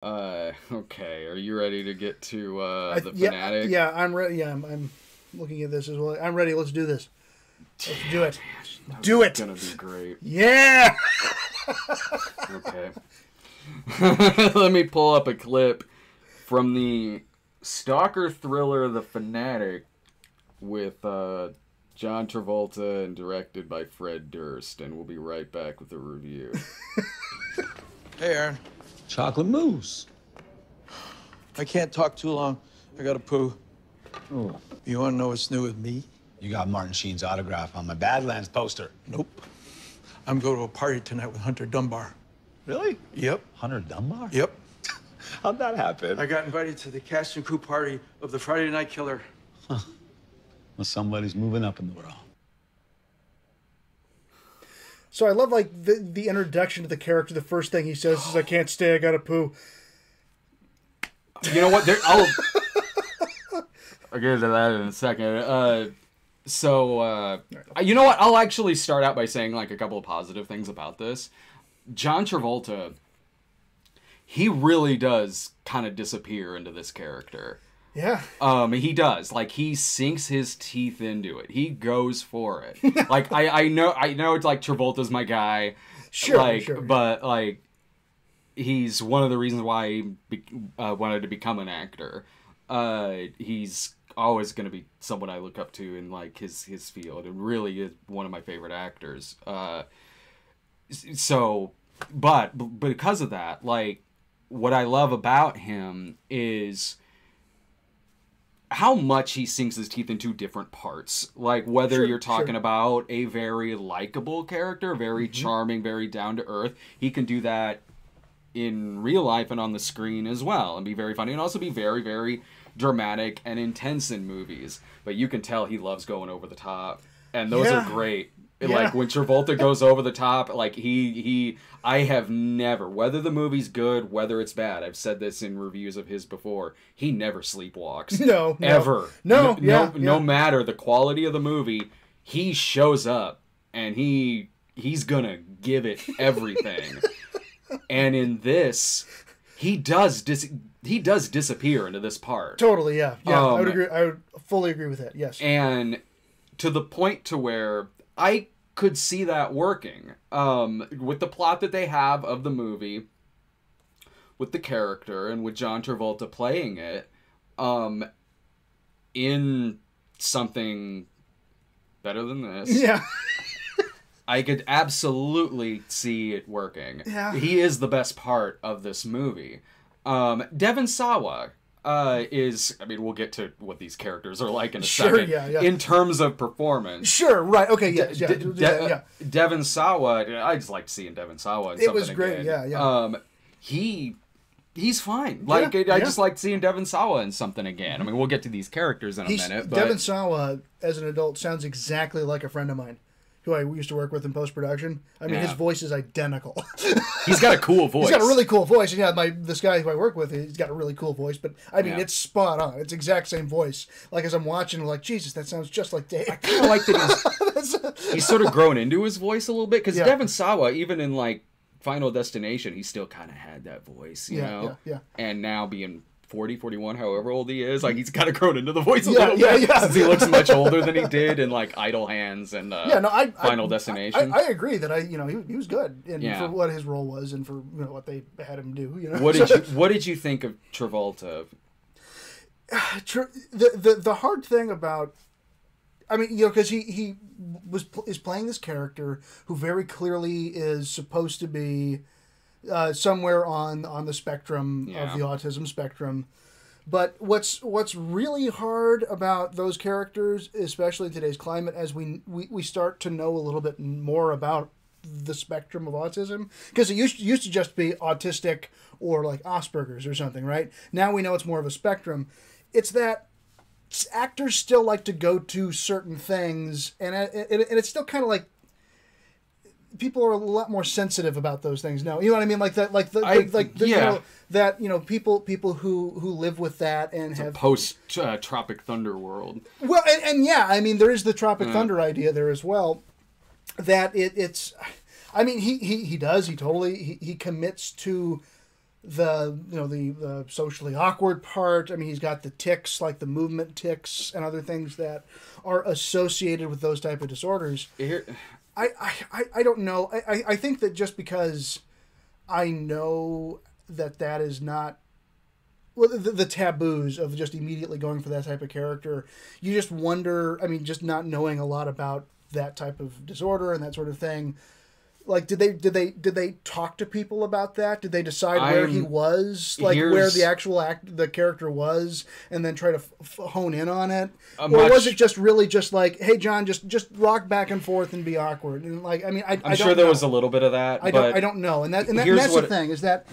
Okay. Are you ready to get to the Yeah, Fanatic? yeah, I'm ready. Yeah, I'm looking at this as well. I'm ready. Let's do this. Let's do it. Do it. It's gonna be great. Yeah. Okay. Let me pull up a clip from the stalker thriller The Fanatic with John Travolta and directed by Fred Durst, and we'll be right back with a review. Hey, Aaron. Chocolate mousse. I can't talk too long. I gotta poo. Oh. You wanna know what's new with me? You got Martin Sheen's autograph on my Badlands poster. Nope. I'm going to a party tonight with Hunter Dunbar. Really? Yep. Hunter Dunbar? Yep. How'd that happen? I got invited to the cast and crew party of the Friday Night Killer. Well, somebody's moving up in the world. So I love like the introduction to the character. The first thing he says is, "I can't stay. I gotta poo." You know what? I'll get into that in a second. You know what? I'll actually start out by saying like a couple of positive things about this. John Travolta, he really does kind of disappear into this character. Yeah. He does. Like, he sinks his teeth into it. He goes for it. Like, I know it's like Travolta's my guy. Sure, like, sure. But like, he's one of the reasons why he wanted to become an actor. He's always going to be someone I look up to in like his field. It really is one of my favorite actors. But because of that, like, what I love about him is how much he sinks his teeth into different parts. Like, whether you're talking about a very likable character, very charming, very down-to-earth, he can do that in real life and on the screen as well, and be very funny, and also be very, very dramatic and intense in movies. But you can tell he loves going over the top, and those are great. Yeah. Like, when Travolta goes over the top, like, I have never, whether the movie's good, whether it's bad, I've said this in reviews of his before, he never sleepwalks. No. Ever. No. No matter the quality of the movie, he shows up, and he's gonna give it everything. And in this, he does disappear into this part. Totally, yeah. I would agree. I would fully agree with that, yes. And to the point to where I could see that working with the plot that they have of the movie, with the character, and with John Travolta playing it in something better than this. Yeah. I could absolutely see it working. Yeah. He is the best part of this movie. Devon Sawa is, I mean, we'll get to what these characters are like in a second. Yeah. In terms of performance. Sure, right. Okay, yeah. Devon Sawa, I just liked seeing Devon Sawa in something. It was great, again. yeah. He's fine. Like, Yeah, I just liked seeing Devon Sawa in something again. I mean, we'll get to these characters in a minute. But Devon Sawa, as an adult, sounds exactly like a friend of mine who I used to work with in post-production. I mean, his voice is identical. He's got a cool voice. He's got a really cool voice. Yeah, this guy who I work with, he's got a really cool voice. But, I mean, it's spot on. It's exact same voice. Like, as I'm watching, I'm like, Jesus, that sounds just like Dave. I kind of like that he's sort of grown into his voice a little bit. Because Devon Sawa, even in, like, Final Destination, he still kind of had that voice, you know? Yeah. And now being 40, 41, however old he is, like, he's kind of grown into the voice a little bit. Yeah. Since he looks much older than he did in, like, Idle Hands and Final Destination. I agree that he was good for what his role was and for what they had him do. What did you think of Travolta? The hard thing about, I mean, because he is playing this character who very clearly is supposed to be somewhere on the spectrum of the autism spectrum. But what's really hard about those characters, especially in today's climate, as we start to know a little bit more about the spectrum of autism, because it used to just be autistic or like Asperger's or something, right? Now we know it's more of a spectrum. It's that actors still like to go to certain things, and it's still kind of like people are a lot more sensitive about those things now. You know what I mean? Like that, people who live with that and have post Tropic Thunder world. Well, and I mean, there is the Tropic Thunder idea there as well. That it's, I mean, he totally commits to the socially awkward part. I mean, he's got the tics, like the movement tics and other things that are associated with those type of disorders. I don't know. I think that just because I know that is not, well, the taboos of just immediately going for that type of character, you just wonder, I mean, just not knowing a lot about that type of disorder and that sort of thing. Like, did they talk to people about that? Did they decide where he was, like where the actual the character was, and then try to hone in on it, or was it just really just like, hey, John, just rock back and forth and be awkward? And like, I mean, I'm sure there was a little bit of that. I don't know, and that's the thing is that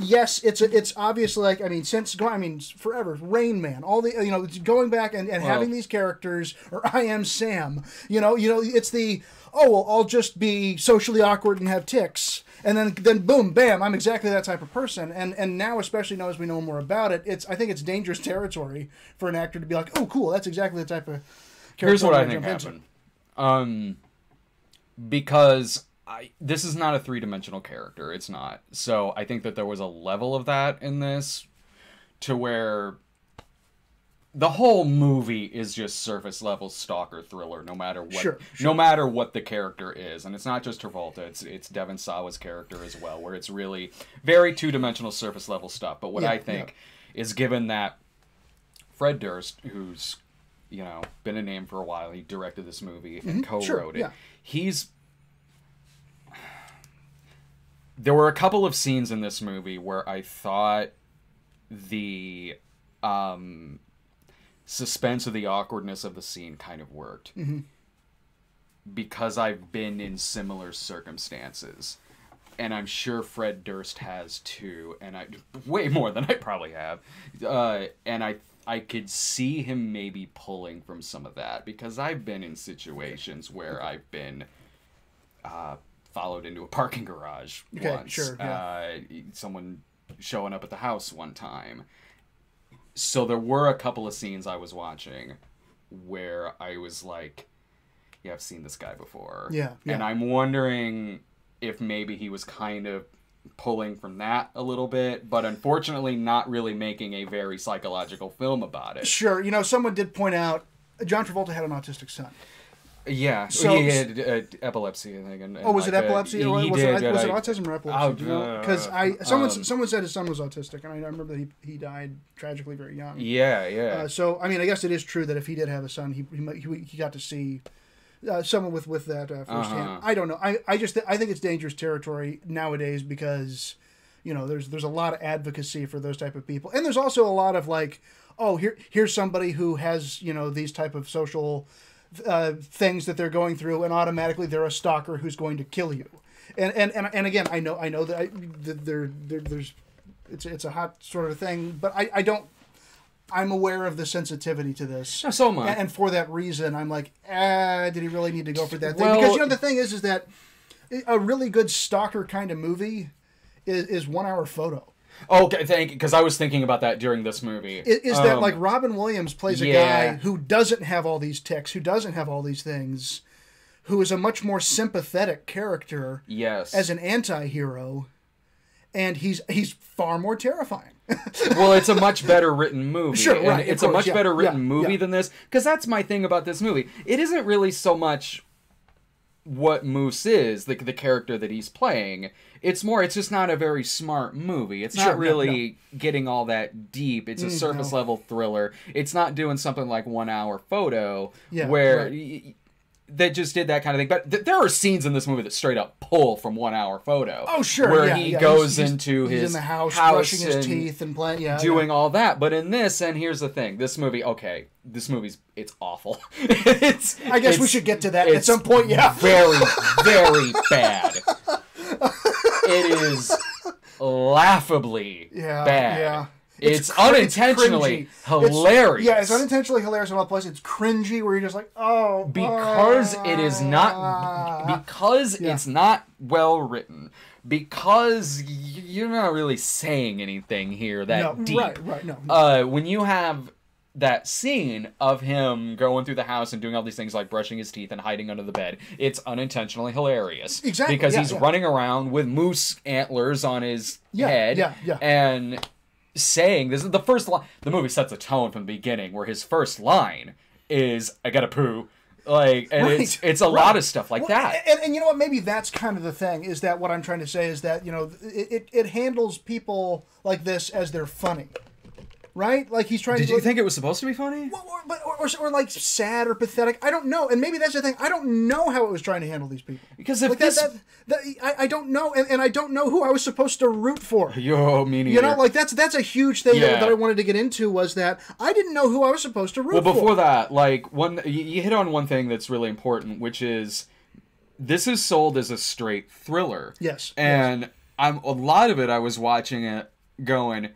yes, it's obviously like, I mean, forever, Rain Man, all the going back and having these characters, or I Am Sam, it's the, oh, well, I'll just be socially awkward and have tics. And then boom, bam, I'm exactly that type of person. And now, especially now as we know more about it, I think it's dangerous territory for an actor to be like, oh, cool, that's exactly the type of character. Here's what I think happened. Because this is not a three-dimensional character. It's not. So I think that there was a level of that in this to where the whole movie is just surface level stalker thriller, no matter what, sure. No matter what the character is, and it's not just Travolta; it's Devon Sawa's character as well, where it's really very two-dimensional surface level stuff. But what I think is, given that Fred Durst, who's been a name for a while, he directed this movie and co-wrote it. Yeah. There were a couple of scenes in this movie where I thought the suspense of the awkwardness of the scene kind of worked. Mm-hmm. Because I've been in similar circumstances. And I'm sure Fred Durst has too, and way more than I probably have. And I could see him maybe pulling from some of that, because I've been in situations where I've been followed into a parking garage once. Sure, yeah. Someone showing up at the house one time. So there were a couple of scenes I was watching where I was like, yeah, I've seen this guy before. Yeah. And I'm wondering if maybe he was kind of pulling from that a little bit, but unfortunately not really making a very psychological film about it. Sure. Someone did point out John Travolta had an autistic son. Yeah, so he had epilepsy, I think. And was it epilepsy? Was it autism or epilepsy? Because someone said his son was autistic, and I remember that he died tragically very young. Yeah. So I mean, I guess it is true that if he did have a son, he got to see someone with that firsthand. I don't know. I think it's dangerous territory nowadays, because there's a lot of advocacy for those type of people, and there's also a lot of like, oh, here's somebody who has these type of social things that they're going through, and automatically they're a stalker who's going to kill you. And again, I know that there's it's a hot sort of thing, but I'm aware of the sensitivity to this. So am I. And for that reason, I'm like, did he really need to go for that thing? Because the thing is that a really good stalker kind of movie is 1 hour photo. Okay, thank you, because I was thinking about that during this movie. Is that like Robin Williams plays a guy who doesn't have all these tics, who doesn't have all these things, who is a much more sympathetic character as an anti-hero, and he's far more terrifying. Well, it's a much better written movie. Sure, right. And it's a much better written movie than this, because that's my thing about this movie. It isn't really so much what Moose is, the character that he's playing. It's just not a very smart movie. It's not really getting all that deep. It's a surface level thriller. It's not doing something like 1 hour photo where that just did that kind of thing. But there are scenes in this movie that straight up pull from 1 hour photo. Oh, sure. Where he goes into he's his in the house brushing his teeth and playing, doing all that. But in this, and here's the thing, this movie's it's awful. I guess we should get to that at some point. Yeah, very, very bad. It is laughably bad. Yeah. It's unintentionally hilarious. It's unintentionally hilarious in all places. It's cringy, where you're just like, oh. Because it is not... Because it's not well written. Because you're not really saying anything here that deep. Right, no. When you have that scene of him going through the house and doing all these things like brushing his teeth and hiding under the bed, it's unintentionally hilarious. Exactly. Because he's running around with moose antlers on his head. And saying, this is the first line. The movie sets a tone from the beginning where his first line is, I gotta poo. Like, and it's a lot of stuff like that. And you know what? Maybe that's kind of the thing, is that what I'm trying to say is that, you know, it handles people like this as they're funny. Right? Like, he's trying to... Did you think it was supposed to be funny? Or like sad or pathetic. I don't know. And maybe that's the thing. I don't know how it was trying to handle these people. Because if like I don't know. And I don't know who I was supposed to root for. Yo, me neither. You know, like, that's a huge thing that I wanted to get into, was that I didn't know who I was supposed to root for. Well, before that, like, you hit on one thing that's really important, which is this is sold as a straight thriller. Yes. And a lot of it, I was watching it going...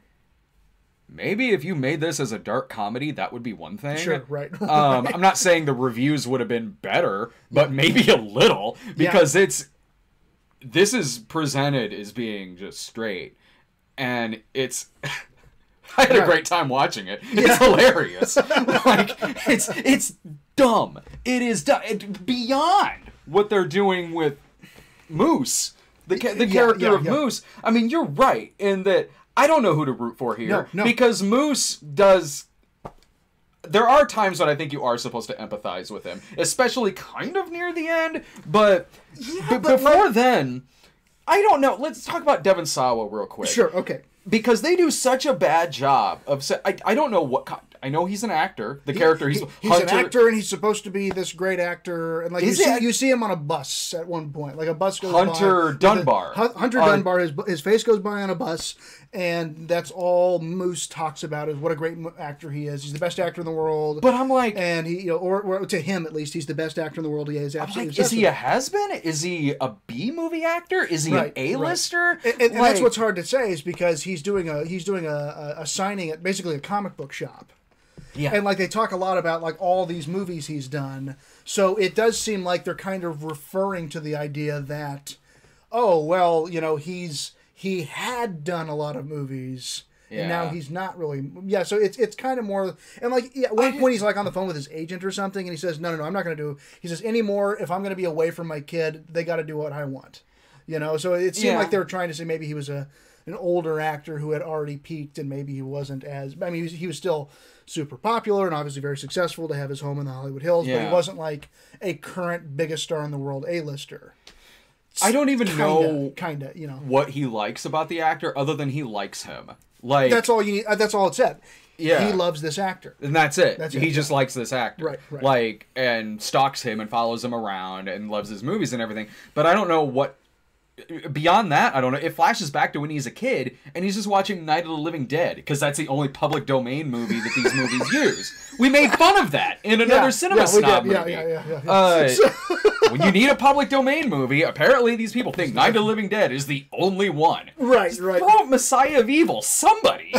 Maybe if you made this as a dark comedy, that would be one thing. Sure, right. I'm not saying the reviews would have been better, but maybe a little, because this is presented as being just straight, and it's... I had a great time watching it. It's hilarious. Like, it's dumb. It is dumb. Beyond what they're doing with Moose, the character of Moose. I mean, you're right in that... I don't know who to root for here. No. Because Moose does... There are times when I think you are supposed to empathize with him. Especially kind of near the end. But, before then... I don't know. Let's talk about Devon Sawa real quick. Sure, okay. Because they do such a bad job of... I don't know what... I know he's an actor. The character, he's Hunter. An actor, and he's supposed to be this great actor. And like you see him on a bus at one point. Like, a bus goes Hunter by. Dunbar. Hunter Dunbar. His face goes by on a bus, and that's all Moose talks about, is what a great actor he is. He's the best actor in the world. But I'm like... And he, you know, or to him at least, he's the best actor in the world. He is absolutely. Like, is he a has-been? Is he a B-movie actor? Is he an A-lister? Right. And that's what's hard to say, is because he's doing a signing at basically a comic book shop. Yeah. And, like, they talk a lot about, like, all these movies he's done. So it does seem like they're kind of referring to the idea that, oh, well, you know, he had done a lot of movies, and now he's not really... Yeah, so it's kind of more... And, like, at one point he's, like, on the phone with his agent or something, and he says, no, I'm not going to do... He says, anymore, if I'm going to be away from my kid, they got to do what I want. You know, so it seemed like they were trying to say maybe he was an older actor who had already peaked, and maybe he wasn't as... I mean, he was still... super popular and obviously very successful to have his home in the Hollywood Hills, but he wasn't like a current biggest star in the world A-lister. I don't even know you know, what he likes about the actor other than he likes him. Like, that's all you need. That's all it said. Yeah, he loves this actor, and that's it. He just likes this actor, right? Like, and stalks him and follows him around and loves his movies and everything. But I don't know what. Beyond that, I don't know. It flashes back to when he's a kid and he's just watching Night of the Living Dead, because that's the only public domain movie that these movies use. We made fun of that in another Cinema Snob movie. When you need a public domain movie, apparently these people think Night of the Living Dead is the only one. Right. Throw out Messiah of Evil, somebody.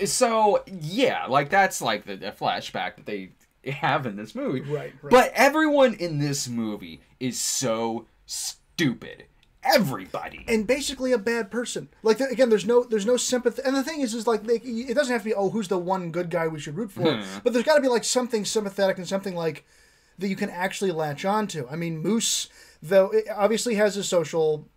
So yeah, like, that's like the flashback that they have in this movie. Right. But everyone in this movie is so stupid. Everybody. And basically a bad person. Like, again, there's no sympathy. And the thing is like, it doesn't have to be, oh, who's the one good guy we should root for. But there's got to be, like, something sympathetic and something, like, that you can actually latch on to. I mean, Moose, though, obviously has a social,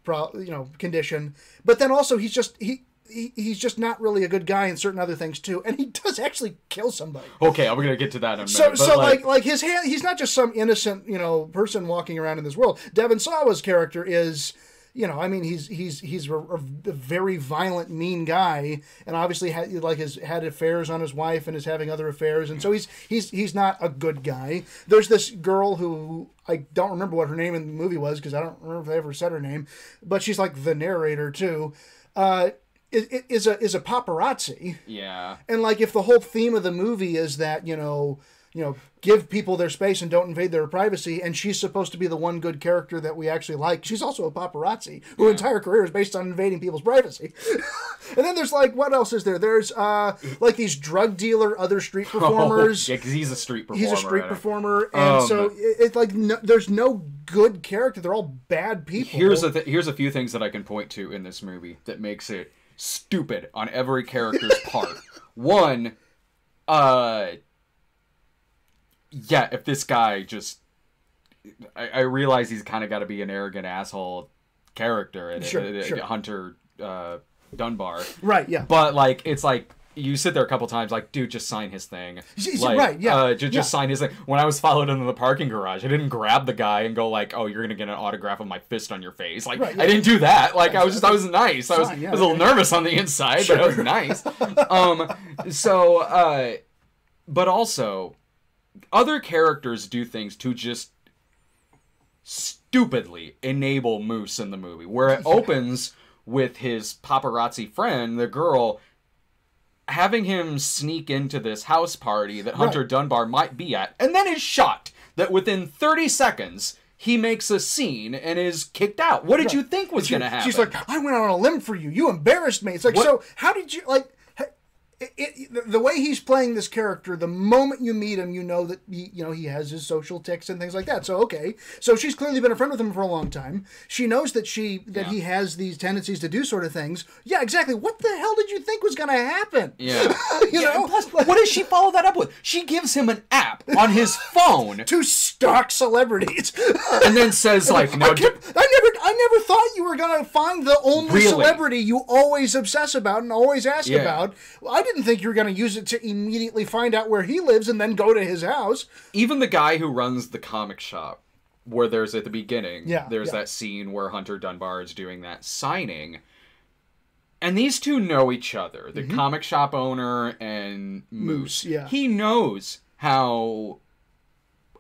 condition. But then also he's just not really a good guy in certain other things too, and he does actually kill somebody. Okay, I'm gonna get to that in a minute. So like his hand, he's not just some innocent, person walking around in this world. Devon Sawa's character is, I mean, he's a very violent, mean guy, and obviously has had affairs on his wife and is having other affairs, and so he's not a good guy. There's this girl who I don't remember what her name in the movie was, because I don't remember if they ever said her name, but she's like the narrator too. Is a paparazzi. Yeah. And like, if the whole theme of the movie is that, give people their space and don't invade their privacy, and she's supposed to be the one good character that we actually like, she's also a paparazzi whose entire career is based on invading people's privacy. And then there's like, what else is there? There's like these drug dealer, other street performers. Yeah, because he's a street performer. He's a street performer, and so it's like there's no good character. They're all bad people. Here's a few things that I can point to in this movie that makes it stupid on every character's part. One, if this guy just... I realize he's kind of got to be an arrogant asshole character, and Sure. Hunter Dunbar. Right, yeah. But, like, it's like, you sit there a couple times, like, dude, just sign his thing. Like, right, yeah. Just sign his thing. When I was followed into the parking garage, I didn't grab the guy and go, like, oh, you're going to get an autograph of my fist on your face. Like, right, yeah. I didn't do that. Like, I was nice. I was a little yeah. nervous on the inside, but I was nice. But also, other characters do things to just stupidly enable Moose in the movie, where it opens with his paparazzi friend, the girl, having him sneak into this house party that Hunter Dunbar might be at, and then is shocked that within 30 seconds he makes a scene and is kicked out. What did you think was going to happen? She's like, I went out on a limb for you. You embarrassed me. It's like, so how did you, like... the way he's playing this character, the moment you meet him, you know that he has his social tics and things like that. So okay, so she's clearly been a friend with him for a long time. She knows that he has these tendencies to do sort of things. Yeah, exactly. What the hell did you think was going to happen? Yeah, you know. Plus, what does she follow that up with? She gives him an app on his phone to stalk celebrities, and then says like, "No, I never thought you were going to find the only celebrity you always obsess about and always ask about. I didn't think you were going to use it to immediately find out where he lives and then go to his house." Even the guy who runs the comic shop, where there's at the beginning, there's that scene where Hunter Dunbar is doing that signing, and these two know each other. The comic shop owner and Moose. He knows how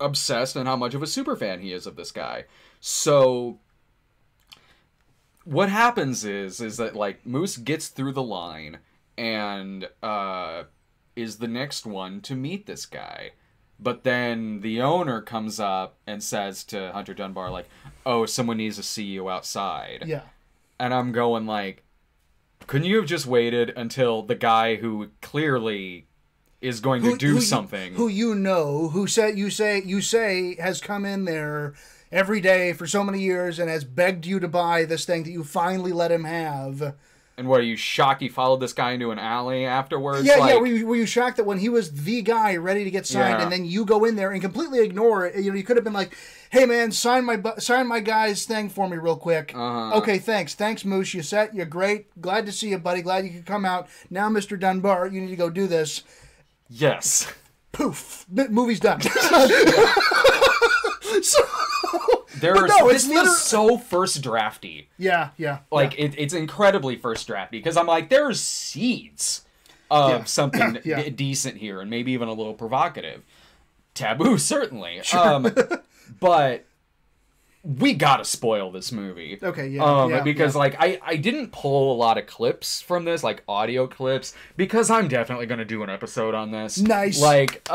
obsessed and how much of a superfan he is of this guy. So what happens is that like Moose gets through the line and is the next one to meet this guy. But then the owner comes up and says to Hunter Dunbar, like, oh, someone needs to see you outside. Yeah. And I'm going like, couldn't you have just waited until the guy who clearly is going to do something? Who you say has come in there every day for so many years and has begged you to buy this thing that you finally let him have. And what, are you shocked he followed this guy into an alley afterwards? Yeah. Were you shocked that when he was the guy ready to get signed, and then you go in there and completely ignore it? You could have been like, "Hey man, sign my guy's thing for me real quick." Okay, thanks, Moose. You set. You're great. Glad to see you, buddy. Glad you could come out. Now, Mr. Dunbar, you need to go do this. Yes. Poof. Movie's done. This feels so first drafty. Yeah. It's incredibly first drafty, because I'm like, there's seeds of something decent here, and maybe even a little provocative. Taboo, certainly. Sure. But we gotta spoil this movie. Okay, because like I didn't pull a lot of clips from this, like audio clips, because I'm definitely gonna do an episode on this. Nice. Like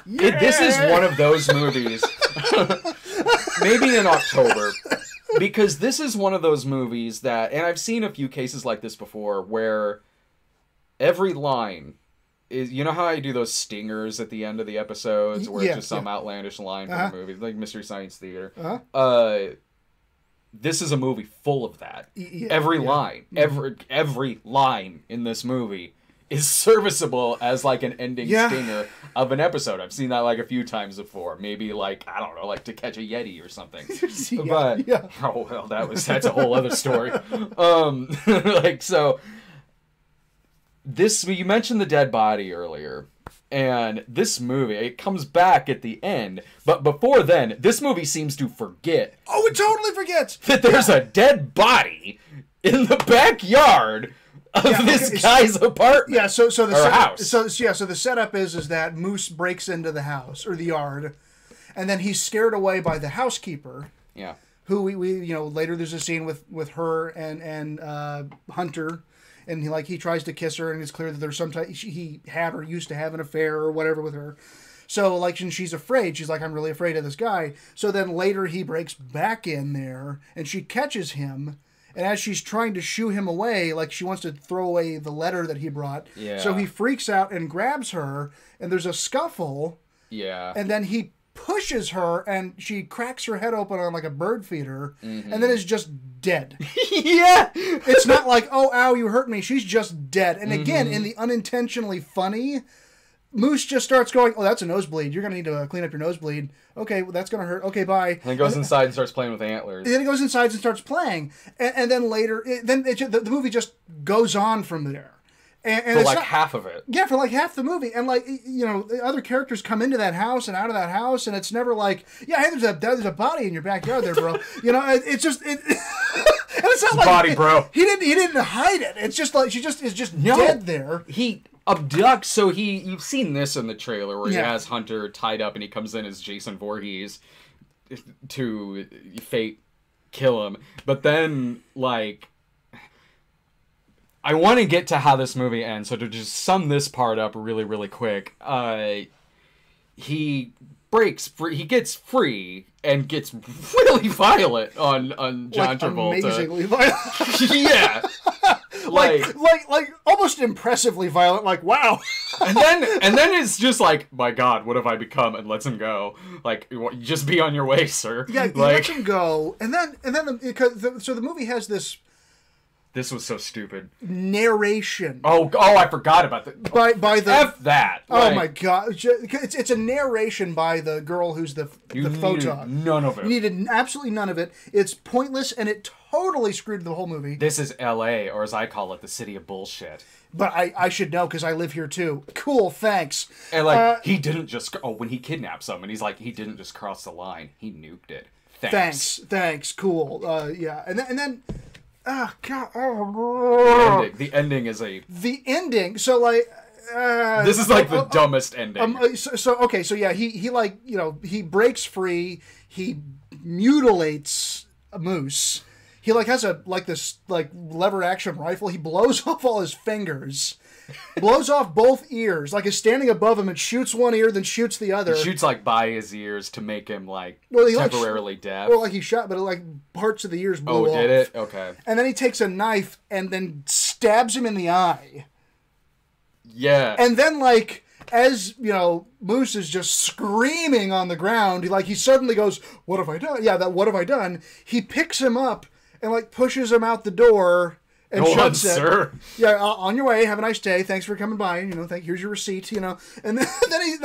this is one of those movies. Maybe in October, because this is one of those movies that, and I've seen a few cases like this before, where every line is, you know how I do those stingers at the end of the episodes where it's just some outlandish line from the movie, like Mystery Science Theater. This is a movie full of that. Every line, every line in this movie is serviceable as like an ending stinger of an episode. I've seen that like a few times before. Maybe like, I don't know, like To Catch a Yeti or something. Oh well, that's a whole other story. This, you mentioned the dead body earlier, and this movie, it comes back at the end, but before then, this movie seems to forget. Oh, it totally forgets that there's a dead body in the backyard of this guy's apartment. Yeah, so the house. So the setup is that Moose breaks into the house or the yard, and then he's scared away by the housekeeper. Yeah. Who we later there's a scene with her and Hunter, and he tries to kiss her, and it's clear that there's some type he had or used to have an affair or whatever with her. So like, and she's afraid. She's like, I'm really afraid of this guy. So then later he breaks back in there, and she catches him. And as she's trying to shoo him away, like she wants to throw away the letter that he brought. Yeah. So he freaks out and grabs her, and there's a scuffle. Yeah. And then he pushes her, and she cracks her head open on like a bird feeder, and then is just dead. Yeah! It's not like, oh, ow, you hurt me. She's just dead. And again, in the unintentionally funny, Moose just starts going, oh, that's a nosebleed. You're going to need to clean up your nosebleed. Okay, well, that's going to hurt. Okay, bye. And then goes inside and starts playing with antlers. And then he goes inside and starts playing. And then later, the movie just goes on from there. And for like half of it. Yeah, for like half the movie. And like, you know, the other characters come into that house and out of that house, and it's never like, yeah, hey, there's a body in your backyard there, bro. You know, it's just... and it's not like... body, bro. He didn't hide it. It's just like, she just is just dead there. He abducts, so you've seen this in the trailer where he has Hunter tied up and he comes in as Jason Voorhees to fake kill him. But then, like... I want to get to how this movie ends, so to just sum this part up really, really quick, he breaks free, he gets free, and gets really violent on John Travolta. Amazingly violent. Yeah. like almost impressively violent, like, wow. and then it's just like, my God, what have I become? And lets him go. Like, just be on your way, sir. Yeah, he lets him go, and then so the movie has this... This was so stupid. Narration. Oh, I forgot about that. By the F that. Oh my God! It's a narration by the girl who's the photog. None of it. You needed absolutely none of it. It's pointless, and it totally screwed the whole movie. This is L.A., or as I call it, the city of bullshit. But I should know because I live here too. Cool, thanks. And like he didn't just when he kidnapped someone, he's like he didn't just cross the line. He nuked it. Thanks. Cool. Yeah, and then. Oh God! The ending is the ending. So like, this is like the dumbest ending. So yeah, he like, you know, he breaks free. He mutilates a moose. He like has this lever action rifle. He blows off all his fingers. Blows off both ears, like is standing above him and shoots one ear, then shoots the other. He shoots like by his ears to make him like temporarily deaf. Well, like he shot, but like parts of the ears blew off. Oh, did it? Okay. And then he takes a knife and then stabs him in the eye. Yeah. And then like, as you know, Moose is just screaming on the ground. He suddenly goes, "What have I done?" Yeah, what have I done? He picks him up and like pushes him out the door. And shuts it. Sir. Yeah, on your way. Have a nice day. Thanks for coming by. You know, here's your receipt. You know, and then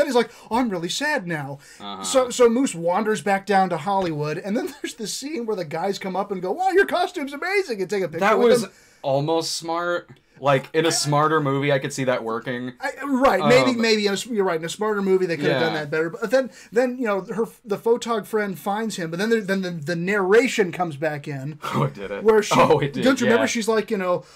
he's like, "Oh, I'm really sad now." So Moose wanders back down to Hollywood, and then there's this scene where the guys come up and go, "Wow, your costume's amazing," and take a picture. That with them. Almost smart. Like in a smarter movie, I could see that working. Right? Maybe you're right. In a smarter movie, they could have done that better. But then you know, the photog friend finds him, but then the narration comes back in. Oh, it did it. Where she, it did. Don't you remember? She's like, something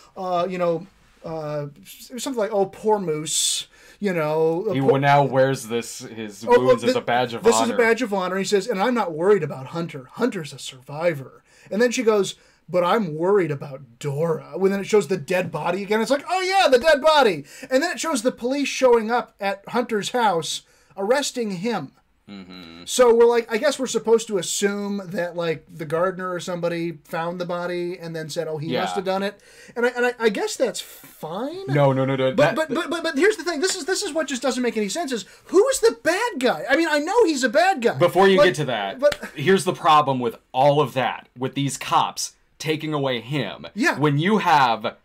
like, "Oh, poor Moose." You know, he now wears his wounds as a badge of honor. This is a badge of honor. He says, "And I'm not worried about Hunter. Hunter's a survivor." And then she goes, "But I'm worried about Dora." When then it shows the dead body again. It's like, oh yeah, the dead body. And then it shows the police showing up at Hunter's house, arresting him. Mm-hmm. So we're like, I guess we're supposed to assume that like the gardener or somebody found the body and then said, "Oh, he must have done it." And I guess that's fine. No. But here's the thing. This is what just doesn't make any sense. Is who is the bad guy? I mean, I know he's a bad guy. Before you get to that, here's the problem with all of that, with these cops taking away him. Yeah. When you have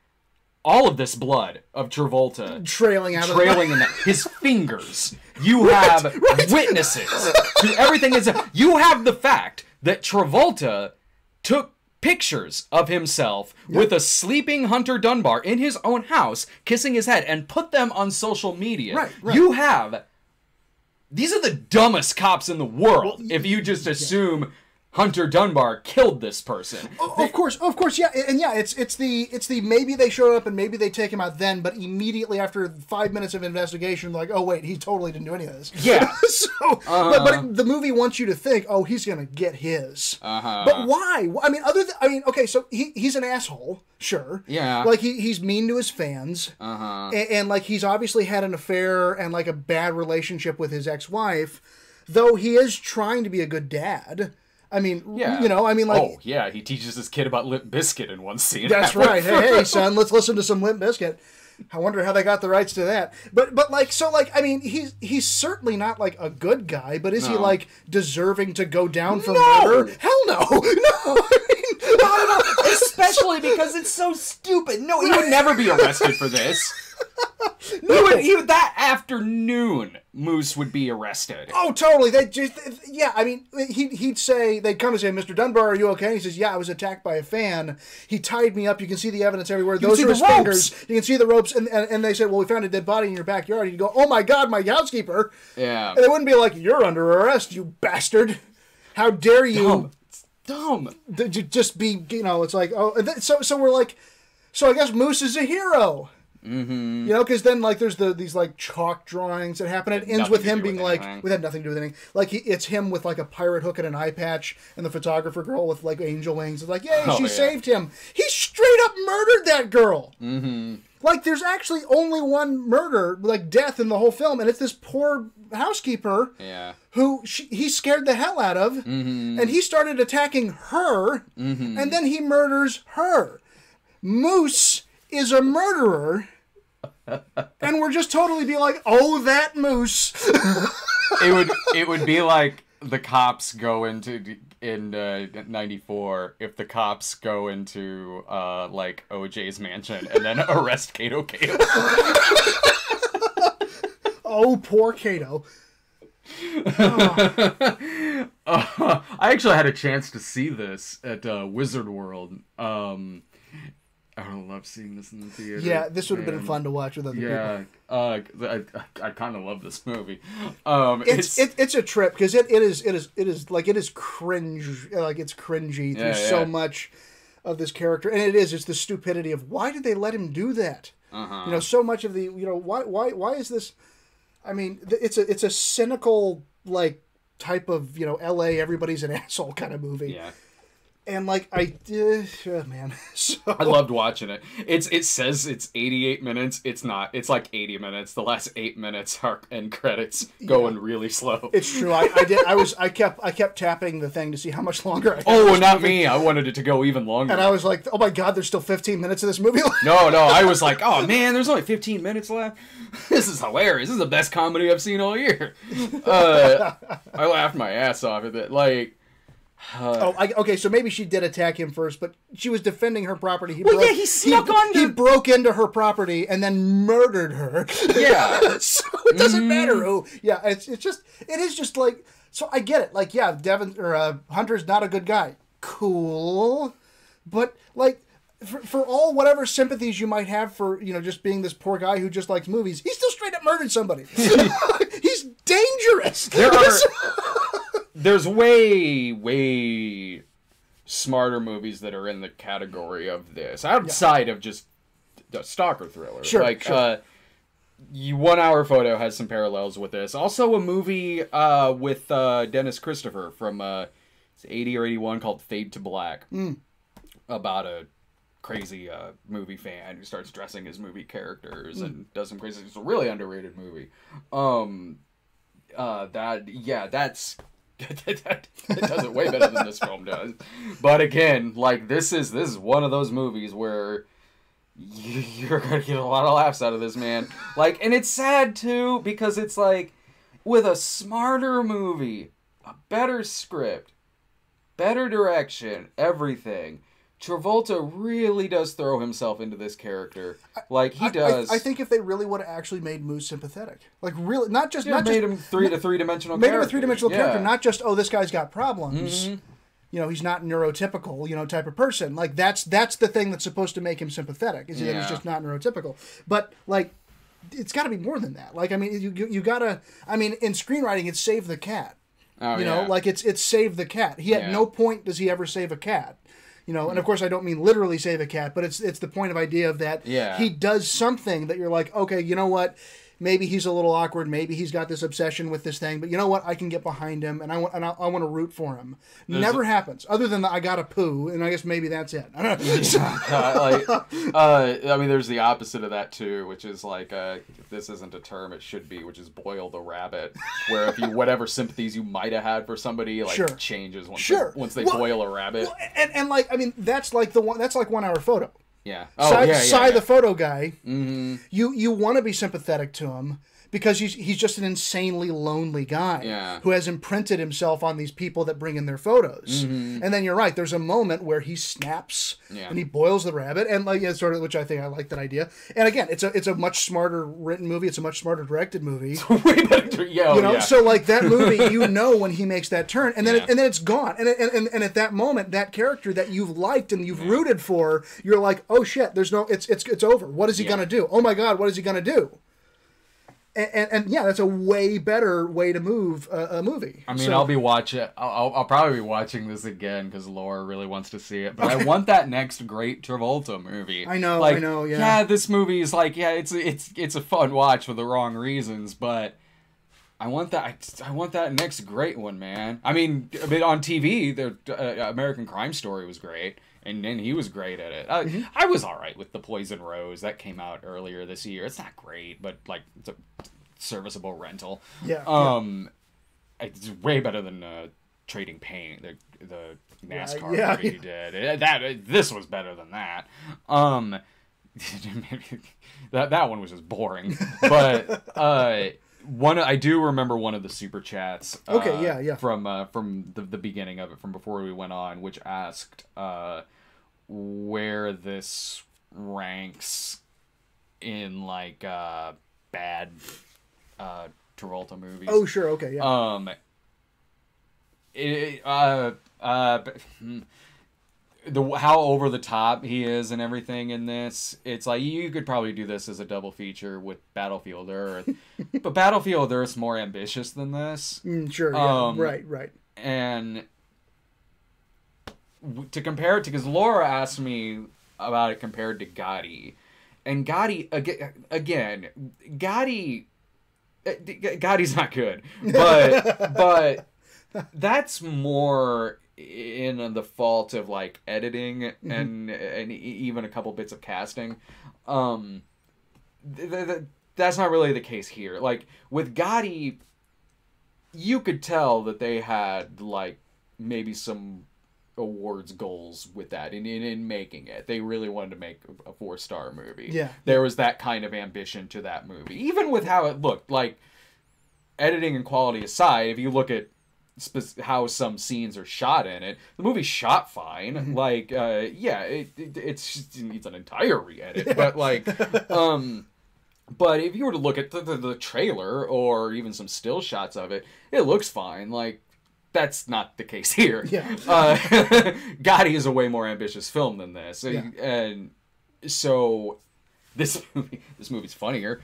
all of this blood of Travolta trailing in his fingers, you have witnesses to everything. You have the fact that Travolta took pictures of himself with a sleeping Hunter Dunbar in his own house, kissing his head, and put them on social media. Right. You have... These are the dumbest cops in the world, if you just assume Hunter Dunbar killed this person. Of course, yeah, and yeah, it's the maybe they showed up and maybe they take him out then, but immediately after 5 minutes of investigation, like, oh wait, he totally didn't do any of this. Yeah. But the movie wants you to think, oh, he's gonna get his. But why? I mean, okay, so he's an asshole, sure. Yeah. Like he's mean to his fans. And like he's obviously had an affair and like a bad relationship with his ex-wife, though he is trying to be a good dad. I mean, you know, like... Oh, yeah, he teaches his kid about Limp Bizkit in one scene. That's right. Hey, son, let's listen to some Limp Bizkit. I wonder how they got the rights to that. But like, so like, I mean, he's certainly not like a good guy, but is he like deserving to go down for murder? Hell no. No. No. Especially because it's so stupid. No, he would never be arrested for this. No. He would, that afternoon, Moose would be arrested. Oh, totally. They just, yeah. I mean, he'd say, they'd come and say, "Mr. Dunbar, are you okay?" He says, "Yeah, I was attacked by a fan. He tied me up. You can see the evidence everywhere. Those are his fingers. You can see the ropes." And they said, "Well, we found a dead body in your backyard." And you go, "Oh my God, my housekeeper." Yeah. And they wouldn't be like, "You're under arrest, you bastard. How dare you?" Dumb. Just be, you know, it's like, oh, so we're like, so I guess Moose is a hero. Mm-hmm. You know, because then like there's these like chalk drawings that happen. It ends with him being like, it had nothing to do with anything. Like it's him with like a pirate hook and an eye patch, and the photographer girl with like angel wings. It's like, yay, she saved him. He straight up murdered that girl. Mm-hmm. Like there's actually only one murder, like death in the whole film, and it's this poor housekeeper. Yeah. Who he scared the hell out of, and he started attacking her, and then he murders her. Moose is a murderer, and we're just totally be like, oh, that Moose. It would be like the cops go into in 94 if the cops go into like OJ's mansion and then arrest Kato. Oh, poor Kato. I actually had a chance to see this at Wizard World. I love seeing this in the theater. Yeah, this would have been fun to watch with other people. Yeah, I kind of love this movie. It's a trip because it is like it is cringe, like it's cringy through so much of this character, and it's the stupidity of why did they let him do that? You know, so much of the why is this? I mean, it's a cynical like type of L.A. everybody's an asshole kind of movie. Yeah. And like man, so I loved watching it. It says it's 88 minutes. It's not. It's like 80 minutes. The last 8 minutes are end credits going really slow. It's true. I kept tapping the thing to see how much longer. Not me. I wanted it to go even longer. And I was like, oh my God, there's still 15 minutes of this movie left. No. I was like, oh man, there's only 15 minutes left. This is hilarious. This is the best comedy I've seen all year. I laughed my ass off at it. Like. Okay, so maybe she did attack him first, but she was defending her property. He broke into her property and then murdered her. Yeah. So it doesn't matter who. Yeah, it is just like, so I get it. Like, yeah, Hunter's not a good guy. Cool. But, like, for all whatever sympathies you might have for, just being this poor guy who just likes movies, he still straight up murdered somebody. He's dangerous. There's way smarter movies that are in the category of this outside of just a stalker thriller. Sure, like 1 Hour Photo has some parallels with this. Also a movie with Dennis Christopher from 80 or 81 called Fade to Black about a crazy movie fan who starts dressing as movie characters and does some crazy. It's a really underrated movie. That's. It does it way better than this film does. But again, like this is one of those movies where you're gonna get a lot of laughs out of this, man. Like, and it's sad too because it's like with a smarter movie, a better script, better direction, everything. Travolta really does throw himself into this character, like he does. I think if they really would have actually made Moose sympathetic, like really, not just made him three-dimensional. Made him a three-dimensional character, not just this guy's got problems. He's not neurotypical, type of person. Like that's the thing that's supposed to make him sympathetic is that he's just not neurotypical. But like, it's got to be more than that. Like I mean, you gotta. I mean, in screenwriting, it's save the cat. Like it's save the cat. He at no point does he ever save a cat. And of course I don't mean literally save a cat, but it's the point of idea of that he does something that you're like, okay, you know what? Maybe he's a little awkward. Maybe he's got this obsession with this thing, but you know what? I can get behind him, and I want to root for him. Never happens, other than I got a poo, and I guess maybe that's it. I don't know. I mean, there's the opposite of that too, which is like, if this isn't a term, it should be, which is boil the rabbit, where if you whatever sympathies you might have had for somebody changes once they boil a rabbit. Well, and like I mean, that's like 1 Hour Photo. Yeah. Cy, the photo guy. Mm-hmm. You want to be sympathetic to him because he's just an insanely lonely guy who has imprinted himself on these people that bring in their photos. Mm-hmm. And then you're right. There's a moment where he snaps and he boils the rabbit, and sort of, which I think I like that idea. And again, it's a much smarter written movie. It's a much smarter directed movie. Way better. So like that movie, when he makes that turn, and then it's gone. And at that moment, that character that you've liked and you've rooted for, you're like, oh shit, there's no, it's over. What is he gonna do? Oh my god, what is he gonna do? And that's a way better way to move a movie. I mean, I'll probably be watching this again because Laura really wants to see it. But I want that next great Travolta movie. I know. Yeah, this movie is it's a fun watch for the wrong reasons, but I want that next great one, man. I mean on TV, the American Crime Story was great. And then he was great at it. I was all right with The Poison Rose. That came out earlier this year. It's not great, but like it's a serviceable rental. It's way better than Trading Pain, the NASCAR movie he did. This was better than that. That one was just boring. But I do remember one of the super chats. From the beginning of it, from before we went on, which asked where this ranks in like bad Travolta movies. Oh sure, okay, yeah. How over the top he is and everything in this, it's like you could probably do this as a double feature with Battlefield Earth, but Battlefield Earth's more ambitious than this. Sure, yeah, right. And to compare it to, because Laura asked me about it compared to Gotti, and Gotti's not good, but that's more in the fault of like editing and even a couple bits of casting. That's not really the case here. Like with Gotti, you could tell that they had like maybe some awards goals with that in making it. They really wanted to make a 4-star movie. Yeah, there was that kind of ambition to that movie, even with how it looked. Like editing and quality aside, if you look at how some scenes are shot in it, the movie's shot fine. Like it's an entire re-edit, but like but if you were to look at the trailer or even some still shots of it, it looks fine. Like that's not the case here. Gotti is a way more ambitious film than this, and so this movie's funnier.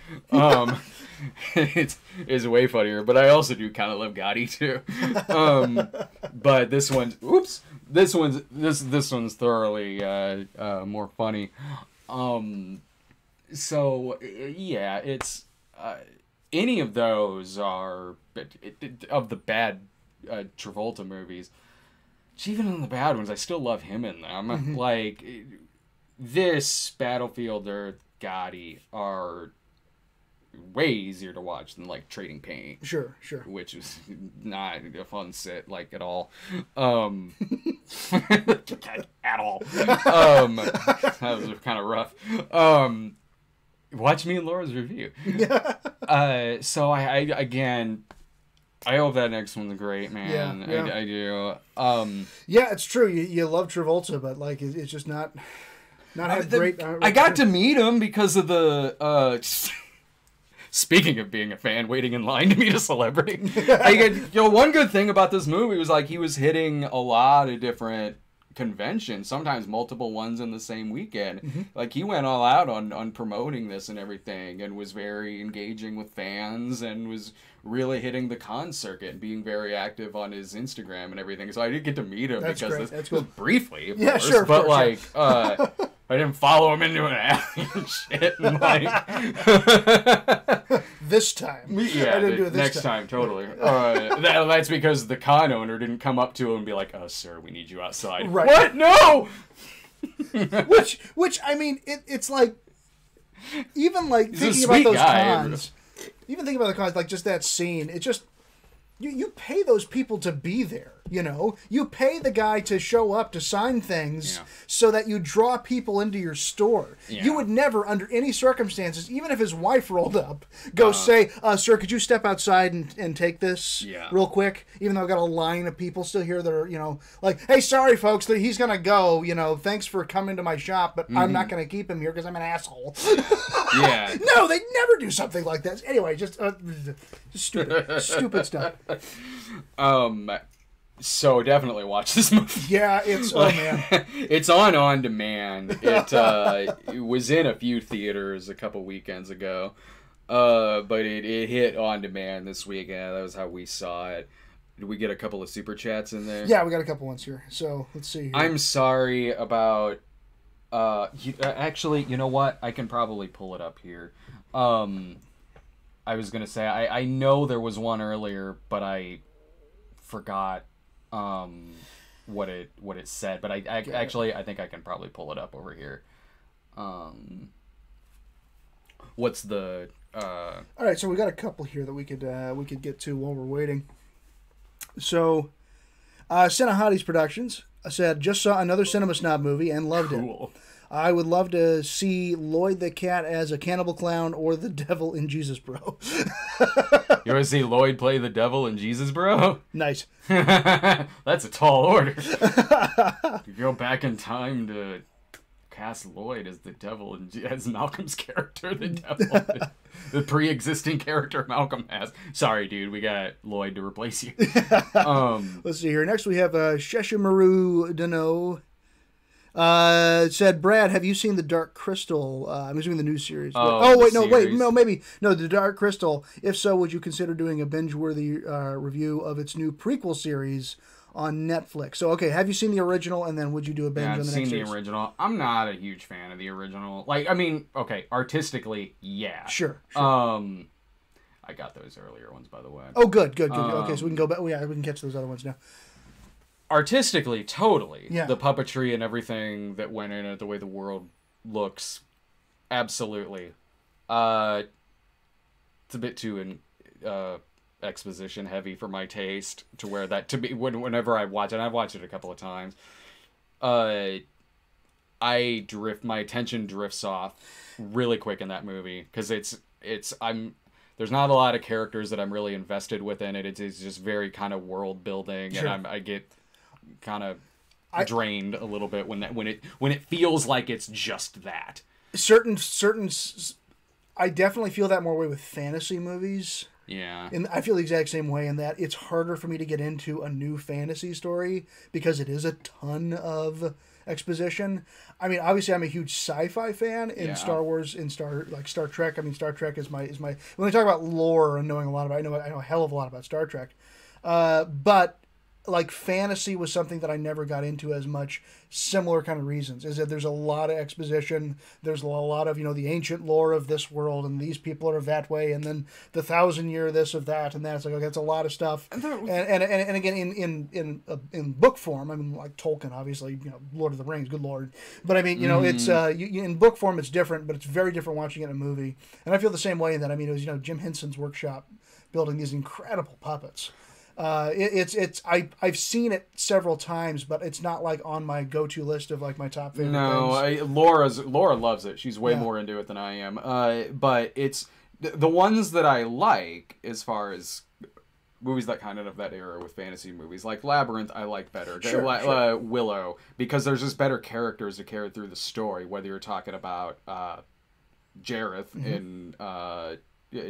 It's way funnier, but I also do kind of love Gotti too. But this one's thoroughly more funny. So yeah, it's any of those are of the bad Travolta movies. Even in the bad ones, I still love him in them. Like this, Battlefield Earth, Gotti are way easier to watch than like Trading Paint. Sure. Which is not a fun sit like at all. At all. That was kind of rough. Watch me and Laura's review. So I again, I hope that next one's great, man. Yeah. I do. Yeah, it's true. You love Travolta, but like it's just not had great. I got to meet him because of the. Speaking of being a fan, waiting in line to meet a celebrity. One good thing about this movie was like he was hitting a lot of different conventions, sometimes multiple ones in the same weekend. Like he went all out on promoting this and everything, and was very engaging with fans, and was really hitting the con circuit and being very active on his Instagram and everything. So I did get to meet him That's cool. Briefly, of course, sure, but like I didn't follow him into an alley and shit. And like this time, I didn't do it this next time. Totally. That's because the con owner didn't come up to him and be like, "Oh, sir, we need you outside." Right. What? No. which I mean, it's like even like thinking about those cons. Even thinking about the cons, like just that scene, it just you pay those people to be there. You know, you pay the guy to show up to sign things Yeah. so that you draw people into your store. Yeah. You would never, under any circumstances, even if his wife rolled up, go say, "Sir, could you step outside and take this Yeah. real quick?" Even though I've got a line of people still here that are, you know, like, "Hey, sorry, folks, that he's gonna go. You know, thanks for coming to my shop, but I'm not gonna keep him here because I'm an asshole." Yeah. No, they never do something like that. Anyway, just stupid stuff. So definitely watch this movie. Yeah, it's oh man. It's on demand. It was in a few theaters a couple weekends ago, but it hit on demand this weekend. That was how we saw it. Did we get a couple of super chats in there? Yeah, we got a couple ones here. So let's see. Here. I'm sorry about. Actually, you know what? I can probably pull it up here. I was gonna say I know there was one earlier, but I forgot what it said. But I actually I think I can probably pull it up over here. What's the? All right, so we got a couple here that we could get to while we're waiting. So, Cinehotties Productions said just saw another Cinema Snob movie and loved Cool. it. I would love to see Lloyd the Cat as a cannibal clown or the devil in Jesus Bro. You ever see Lloyd play the devil in Jesus Bro? Nice. That's a tall order. You go back in time to cast Lloyd as the devil and as Malcolm's character, the devil, the pre-existing character Malcolm has. Sorry, dude, we got Lloyd to replace you. Let's see here. Next we have Sheshimaru Dano. Said, Brad, have you seen The Dark Crystal? I'm assuming the new series. The Dark Crystal. If so, would you consider doing a binge-worthy review of its new prequel series on Netflix? So, okay, have you seen the original, and then would you do a binge on the next series? I've seen the original. I'm not a huge fan of the original. Like, I mean, okay, artistically, yeah. Sure. I got those earlier ones, by the way. Oh, good. Okay, so we can go back. Yeah, we can catch those other ones now. Artistically, totally. Yeah. The puppetry and everything that went in it, the way the world looks, absolutely. It's a bit too exposition heavy for my taste, to where that, to be, whenever I watch it, and I've watched it a couple of times, my attention drifts off really quick in that movie, because there's not a lot of characters that I'm really invested within it. It's just very kind of world building, sure. and I get kind of drained a little bit when it feels like it's just that. Certain I definitely feel that more way with fantasy movies. Yeah. And I feel the exact same way in that it's harder for me to get into a new fantasy story because it is a ton of exposition. I mean, obviously I'm a huge sci-fi fan in Star Wars, Star Trek. I mean, Star Trek is my when we talk about lore and knowing a lot about, I know a hell of a lot about Star Trek. But like fantasy was something that I never got into as much. Similar kind of reasons is that there's a lot of exposition. There's a lot of, the ancient lore of this world, and these people are that way, and then the 1,000-year this of that and that. It's like, okay, that's a lot of stuff. And again, in book form, I mean, like Tolkien, obviously, Lord of the Rings, good lord. But I mean, it's in book form it's different, but it's very different watching it in a movie. And I feel the same way in that. I mean, it was Jim Henson's workshop building these incredible puppets. I've seen it several times, but it's not like on my go-to list of like my top favorite things. Laura loves it. She's way more into it than I am. But it's the ones that I like as far as movies that kind of that era with fantasy movies, like Labyrinth, I like better. Sure. Willow, because there's just better characters to carry through the story. Whether you're talking about Jareth in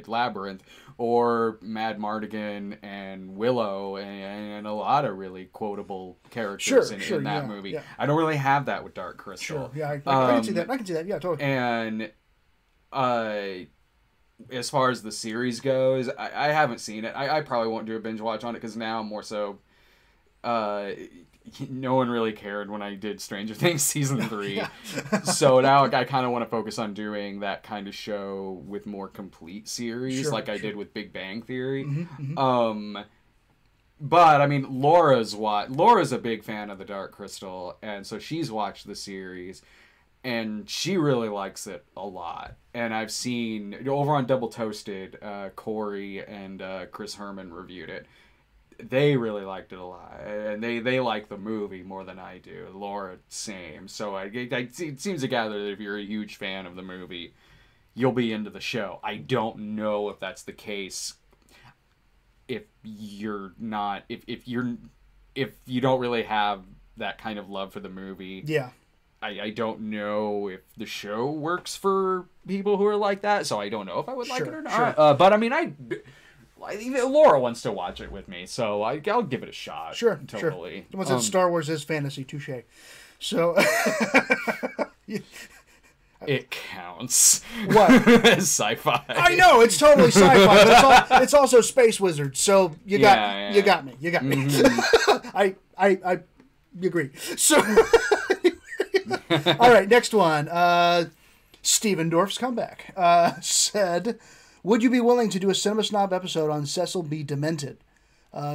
Labyrinth, or Mad Mardigan and Willow, and a lot of really quotable characters in that movie. Yeah. I don't really have that with Dark Crystal. Sure, yeah, I can see that. Yeah, totally. And as far as the series goes, I haven't seen it. I probably won't do a binge watch on it, because now I'm more so... no one really cared when I did Stranger Things season 3. So now I kind of want to focus on doing that kind of show with more complete series, I did with Big Bang Theory. But I mean, Laura's a big fan of the Dark Crystal, and so she's watched the series, and she really likes it a lot. And I've seen over on Double Toasted, Corey and Chris Herman reviewed it. they really liked it a lot, and they like the movie more than I do. Laura, same. So it seems to gather that if you're a huge fan of the movie, you'll be into the show. I don't know if that's the case if you're not, if you don't really have that kind of love for the movie. Yeah. I don't know if the show works for people who are like that, so I don't know if I would like it or not. Sure. But I mean, even Laura wants to watch it with me, so I'll give it a shot. Sure, totally. Sure. Once that Star Wars is fantasy, touche. So it counts. What? As sci-fi. I know it's totally sci-fi, but it's also space wizards. So you got me. You got me. Mm-hmm. I agree. So. All right, next one. Steven Dorff's comeback said, "Would you be willing to do a Cinema Snob episode on Cecil B. Demented?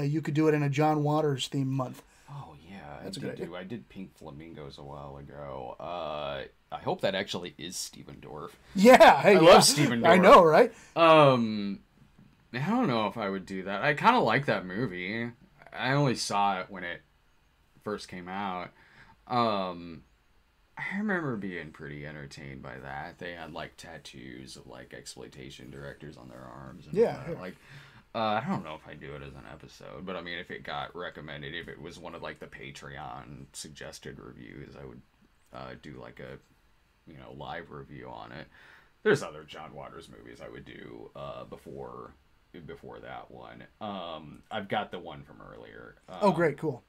You could do it in a John Waters theme month." Oh yeah, That's a good idea. I did Pink Flamingos a while ago. I hope that actually is Steven Dorff. Yeah, hey, I love Steven Dorff. I know, right? I don't know if I would do that. I kind of like that movie. I only saw it when it first came out. I remember being pretty entertained by that. They had like tattoos of like exploitation directors on their arms. And like, I don't know if I'd do it as an episode, but I mean, if it got recommended, if it was one of like the Patreon suggested reviews, I would do like a, live review on it. There's other John Waters movies I would do before that one. I've got the one from earlier. Oh, great, cool.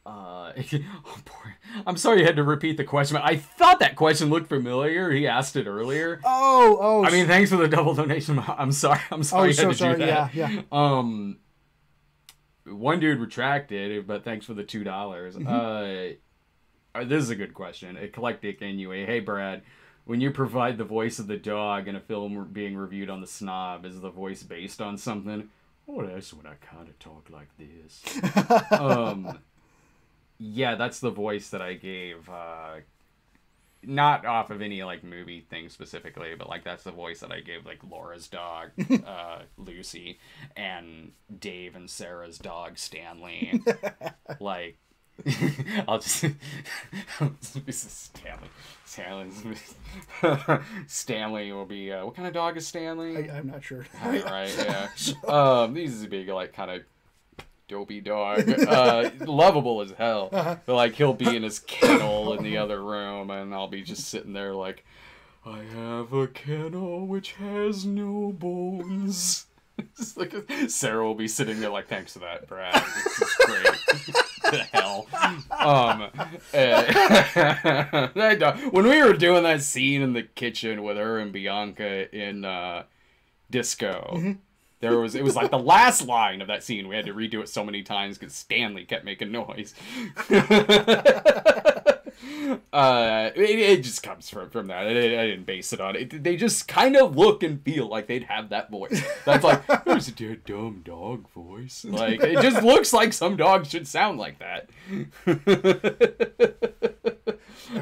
Oh boy. I'm sorry you had to repeat the question. I thought that question looked familiar. He asked it earlier. Oh. I mean, thanks for the double donation. I'm sorry. You had to do that. Yeah. One dude retracted, but thanks for the $2. Mm-hmm. This is a good question. Eclectic Inui. Hey, Brad. When you provide the voice of the dog in a film being reviewed on The Snob, is the voice based on something? Oh, that's when I kind of talk like this. Yeah, that's the voice that I gave, not off of any, like, movie thing specifically, but, like, that's the voice that I gave, like, Laura's dog, Lucy, and Dave and Sarah's dog, Stanley. Like, I'll just be Stanley will be, what kind of dog is Stanley? I'm not sure. Right, yeah. These big, like, kind of dopey dog, lovable as hell. But like he'll be in his kennel in the other room, and I'll be just sitting there like, I have a kennel which has no bones. Like, Sarah will be sitting there like, thanks for that, Brad. This is great. The hell. When we were doing that scene in the kitchen with her and Bianca in Disco. Mm-hmm. It was like the last line of that scene. We had to redo it so many times because Stanley kept making noise. It just comes from that. I didn't base it on it. They just kind of look and feel like they'd have that voice. That's like, there's a dumb dog voice. Like, it just looks like some dogs should sound like that.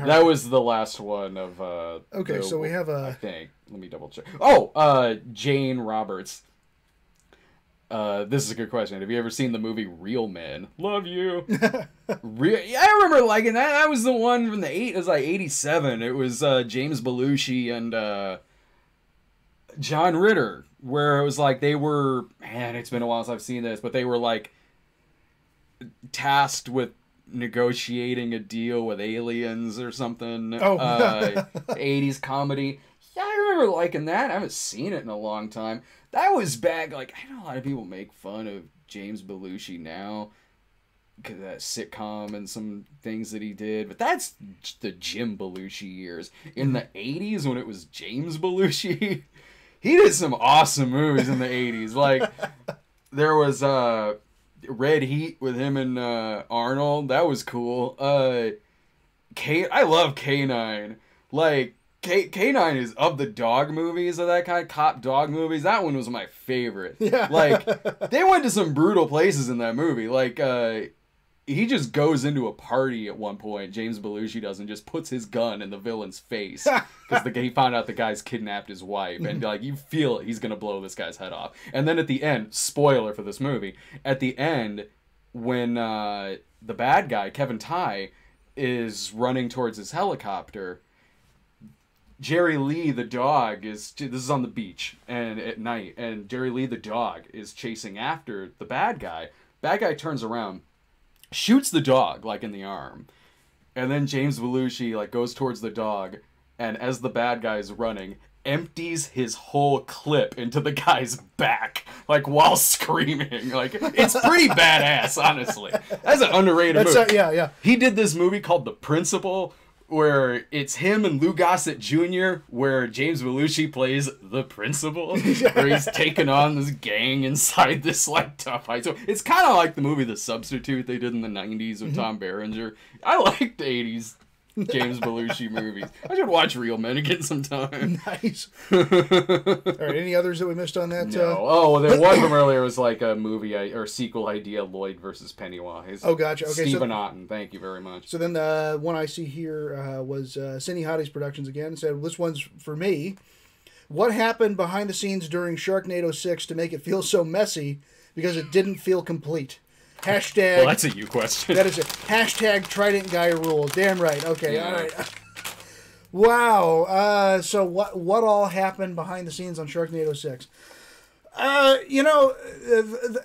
That was the last one of... okay, so we have a... I think. Let me double check. Oh, Jane Roberts. This is a good question. Have you ever seen the movie Real Men? Love you. Yeah, I remember liking that. That was the one from it was like 87. It was James Belushi and John Ritter, where it was like they were, man, it's been a while since I've seen this, but they were like tasked with negotiating a deal with aliens or something. 80s comedy. Yeah, I remember liking that. I haven't seen it in a long time. That was back, like, I know a lot of people make fun of James Belushi now because of that sitcom and some things that he did, but that's the Jim Belushi years. In the 80s, when it was James Belushi, he did some awesome movies in the 80s. Like, there was Red Heat with him and Arnold. That was cool. I love K-9. Like, K-9 is of the dog movies, of that kind of cop dog movies. That one was my favorite. Yeah. Like, they went to some brutal places in that movie. Like, he just goes into a party at one point. James Belushi does, and just puts his gun in the villain's face because he found out the guy's kidnapped his wife, and like you feel it, he's gonna blow this guy's head off. And then at the end, spoiler for this movie, at the end when the bad guy Kevin Tighe is running towards his helicopter, Jerry Lee the dog this is on the beach and at night, and Jerry Lee the dog is chasing after the bad guy. Bad guy turns around, shoots the dog like in the arm, and then James Belushi like goes towards the dog, and as the bad guy's running, empties his whole clip into the guy's back, like while screaming. Like, it's pretty badass, honestly. That's an underrated movie. Yeah. He did this movie called The Principal, where it's him and Lou Gossett Jr., where James Belushi plays the principal, where he's taking on this gang inside this like tough high school. It's kind of like the movie The Substitute they did in the 90s with Tom Berenger. I like the 80s James Belushi movies. I should watch Real Men again sometime. Nice. All right, any others that we missed on that? No. Oh, the one from earlier was like a movie or sequel idea, Lloyd versus Pennywise. Oh, gotcha. Okay, Stephen Otten, thank you very much. So then the one I see here was Cindy Hottie's Productions again. Said, this one's for me. What happened behind the scenes during Sharknado 6 to make it feel so messy because it didn't feel complete? Hashtag. Well, that's a you question. That is it. Hashtag Trident Guy rules. Damn right. Okay, yeah. All right. Wow. So what all happened behind the scenes on Sharknado 6?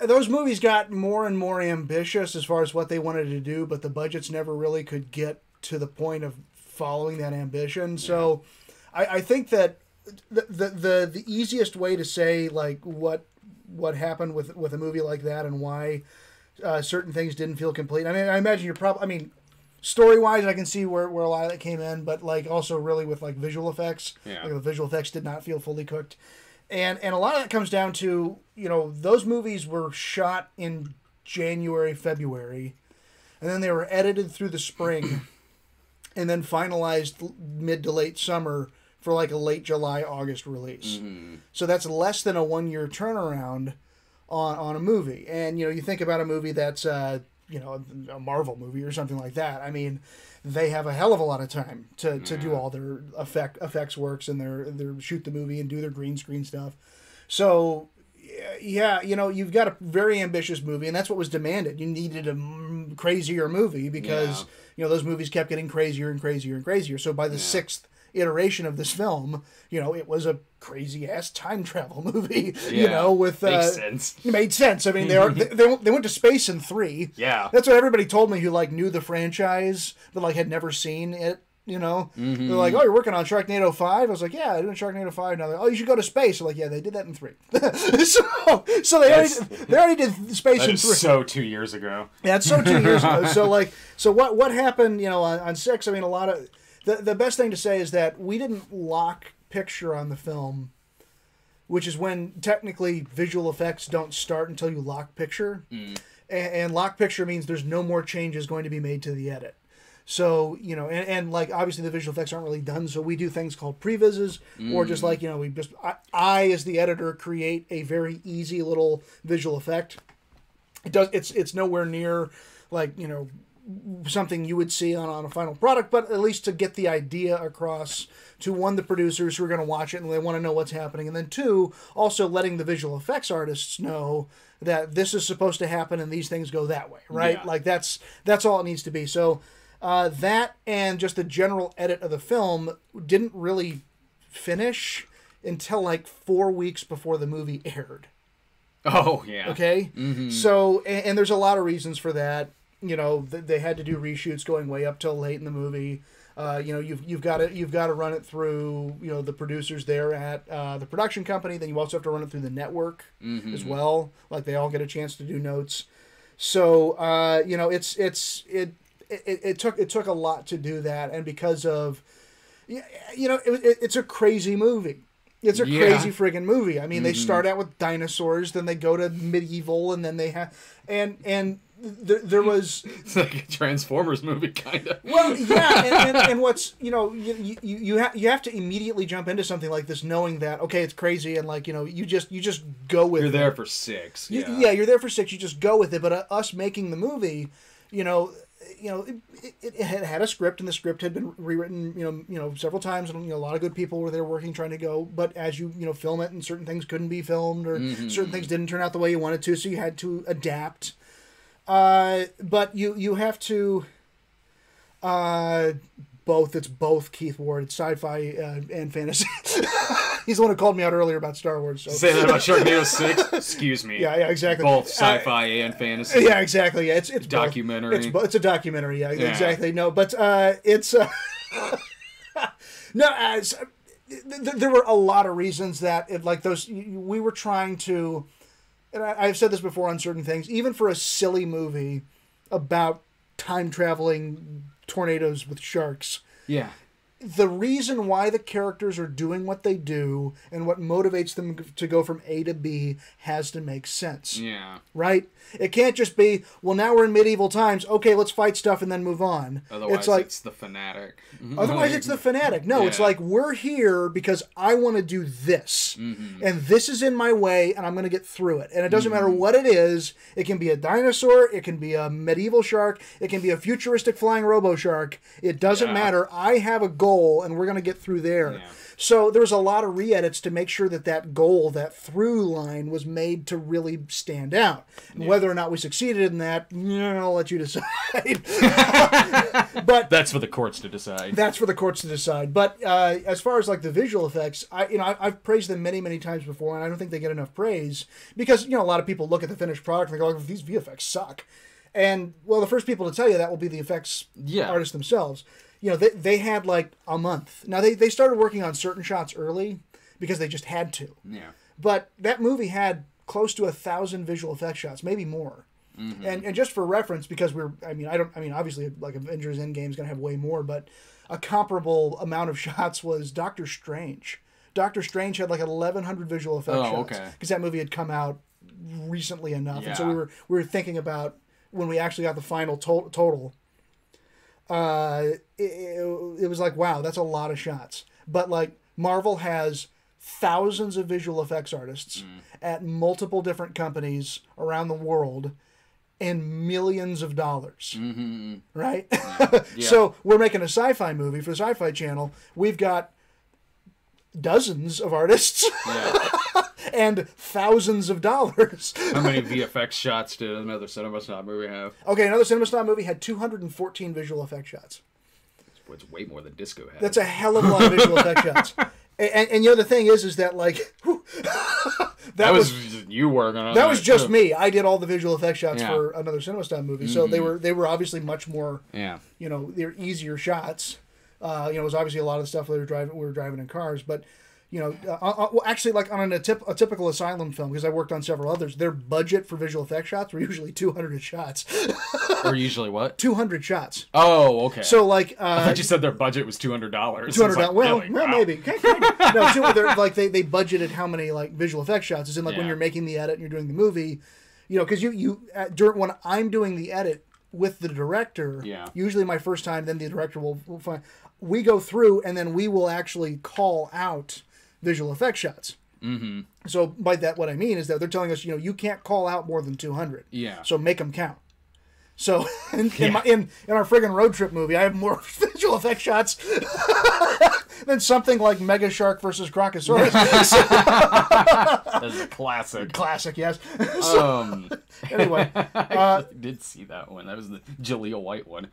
Those movies got more and more ambitious as far as what they wanted to do, but the budgets never really could get to the point of following that ambition. So I think that the easiest way to say like what happened with a movie like that and why certain things didn't feel complete. I mean, I imagine you're probably. I mean, story-wise, I can see where a lot of that came in, but like also really with like visual effects, like the visual effects did not feel fully cooked, and a lot of that comes down to those movies were shot in January, February, and then they were edited through the spring, and then finalized mid to late summer for like a late July, August release. Mm-hmm. So that's less than a 1-year turnaround on a movie. And you think about a movie that's a Marvel movie or something like that. I mean, they have a hell of a lot of time to do all their effects works and their shoot the movie and do their green screen stuff. So yeah, you've got a very ambitious movie, and that's what was demanded. You needed a crazier movie because those movies kept getting crazier and crazier and crazier. So by the sixth iteration of this film, it was a crazy ass time travel movie. With makes sense. It made sense. I mean, they went to space in 3. Yeah, that's what everybody told me who like knew the franchise but like had never seen it. Mm-hmm. They're like, "Oh, you're working on Sharknado 5?" I was like, "Yeah, I'm doing Sharknado 5." Now they're like, "Oh, you should go to space." I'm like, "Yeah, they did that in 3." so they already did space in 3. So 2 years ago. Yeah, it's so 2 years ago. So what happened? On 6. I mean, a lot of the best thing to say is that we didn't lock picture on the film, which is when technically visual effects don't start until you lock picture, and lock picture means there's no more changes going to be made to the edit. So, and like, obviously the visual effects aren't really done, so we do things called previses, or just like, I, as the editor, create a very easy little visual effect. It's nowhere near, like, something you would see on a final product, but at least to get the idea across to, one, the producers who are going to watch it and they want to know what's happening, and then 2, also letting the visual effects artists know that this is supposed to happen and these things go that way, right? Yeah. Like, that's all it needs to be. So, that and just the general edit of the film didn't really finish until like 4 weeks before the movie aired. Oh, yeah. Okay? Mm-hmm. So, and there's a lot of reasons for that. They had to do reshoots going way up till late in the movie. You've got to run it through, the producers there at the production company. Then you also have to run it through the network as well. Like, they all get a chance to do notes. So, it took a lot to do that, and because of, it's a crazy movie. It's a crazy friggin' movie. I mean, they start out with dinosaurs, then they go to medieval, and then they have, and there was... It's like a Transformers movie, kind of. Well, yeah, and what's, you have to immediately jump into something like this knowing that, okay, it's crazy, and like, you just go with it. You're there for 6. Yeah, you're there for 6, you just go with it, but us making the movie... It had a script, and the script had been rewritten, several times, and a lot of good people were there working, trying to go. But as you film it, and certain things couldn't be filmed, or certain things didn't turn out the way you wanted to, so you had to adapt. But you have to both. It's both Keith Ward. It's sci-fi and fantasy. He's the one who called me out earlier about Star Wars. So. Say that about Sharknado 6? Excuse me. Yeah, exactly. Both sci-fi and fantasy. Yeah, exactly. Yeah, it's documentary. It's a documentary. Yeah, exactly. No, but it's no. There were a lot of reasons that we were trying to, and I've said this before on certain things. Even for a silly movie about time traveling tornadoes with sharks. Yeah. The reason why the characters are doing what they do and what motivates them to go from A to B has to make sense. Yeah. Right? It can't just be, well, now we're in medieval times. Okay, let's fight stuff and then move on. Otherwise, it's the Fanatic. Otherwise, it's the Fanatic. No, It's like, we're here because I want to do this. Mm-hmm. And this is in my way, and I'm going to get through it. And it doesn't matter what it is. It can be a dinosaur. It can be a medieval shark. It can be a futuristic flying robo-shark. It doesn't matter. I have a goal, and we're going to get through there. Yeah. So there was a lot of re-edits to make sure that goal, that through line, was made to really stand out. Yeah. Whether or not we succeeded in that, I'll let you decide. But that's for the courts to decide. That's for the courts to decide. But as far as the visual effects, I've praised them many, many times before, and I don't think they get enough praise because a lot of people look at the finished product and they go, "These VFX suck." And well, the first people to tell you that will be the effects artists themselves. They had a month. Now, they started working on certain shots early because they just had to. Yeah. But that movie had close to 1,000 visual effects shots, maybe more. Mm-hmm. And just for reference, because obviously, Avengers Endgame is going to have way more, but a comparable amount of shots was Doctor Strange. Doctor Strange had 1,100 visual effects shots. Okay. Because that movie had come out recently enough. Yeah. And so we were thinking about when we actually got the final total. It was wow, that's a lot of shots. But Marvel has thousands of visual effects artists at multiple different companies around the world and millions of dollars. Mm-hmm. Right? Yeah. So we're making a sci-fi movie for the Sci-Fi Channel. We've got dozens of artists. Yeah. And thousands of dollars. How many VFX shots did another Cinema Snob movie have? Okay, another Cinema Snob movie had 214 visual effect shots. It's way more than Disco had. That's a hell of a lot of visual effect shots. And the thing is that that was you working on. That was just me. I did all the visual effect shots for another Cinema Snob movie, so they were obviously much more. Yeah. They're easier shots. It was obviously a lot of the stuff we were driving in cars, but. Actually, on a typical Asylum film, because I worked on several others, their budget for visual effects shots were usually 200 shots. Or usually what? 200 shots. Oh, okay. So, I thought you said their budget was $200. $200. Well, really? Maybe. No, they budgeted how many visual effects shots. As in, when you're making the edit and you're doing the movie, because when I'm doing the edit with the director, usually my first time, then the director will find. We go through and then we will actually call out visual effect shots. Mm-hmm. So by that, what I mean is that they're telling us, you can't call out more than 200. Yeah. So make them count. So in our friggin' road trip movie, I have more visual effect shots than something like Mega Shark versus Crocosaurus. That's a classic. Classic, yes. Anyway, I did see that one. That was the Jaleel White one.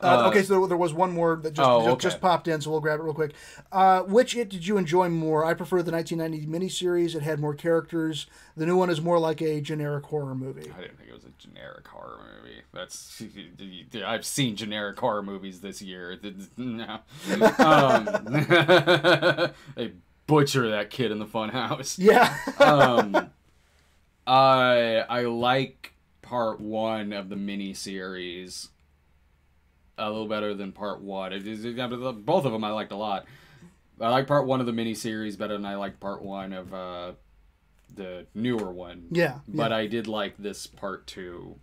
Okay, so there was one more that just popped in, so we'll grab it real quick. Which did you enjoy more? I prefer the 1990 miniseries. It had more characters. The new one is more like a generic horror movie. I didn't think it was a generic horror movie. I've seen generic horror movies this year. No. They butcher that kid in the Funhouse. Yeah. I like part one of the miniseries a little better than part one. Both of them I liked a lot. I like part one of the miniseries better than I like part one of the newer one. Yeah. But I did like this part two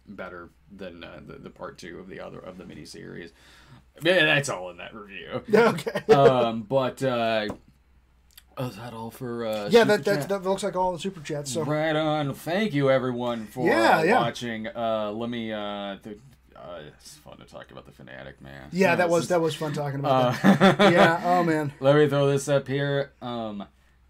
better than the part two of the miniseries. Yeah, that's all in that review. Okay. But Oh, is that all for Yeah, Super that Chat? that looks like all the super chats. So Right on. Thank you, everyone, for watching. Let me. It's fun to talk about the Fanatic, man. yeah, that was fun talking about that. Yeah. Oh man. Let me throw this up here.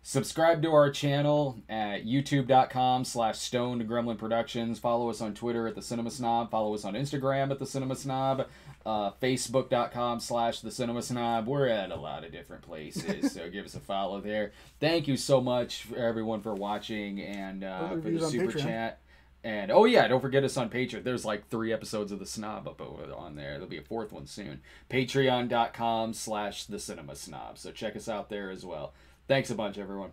Subscribe to our channel at youtube.com/Stoned Gremlin Productions. Follow us on Twitter at The Cinema Snob. Follow us on Instagram at The Cinema Snob. Facebook.com/The Cinema Snob. We're at a lot of different places, so give us a follow there. Thank you so much, everyone, for watching and for the super chat. And oh yeah, don't forget us on Patreon. There's like 3 episodes of The Snob up over on there. There'll be a 4th one soon. Patreon.com/The Cinema Snob. So check us out there as well. Thanks a bunch, everyone.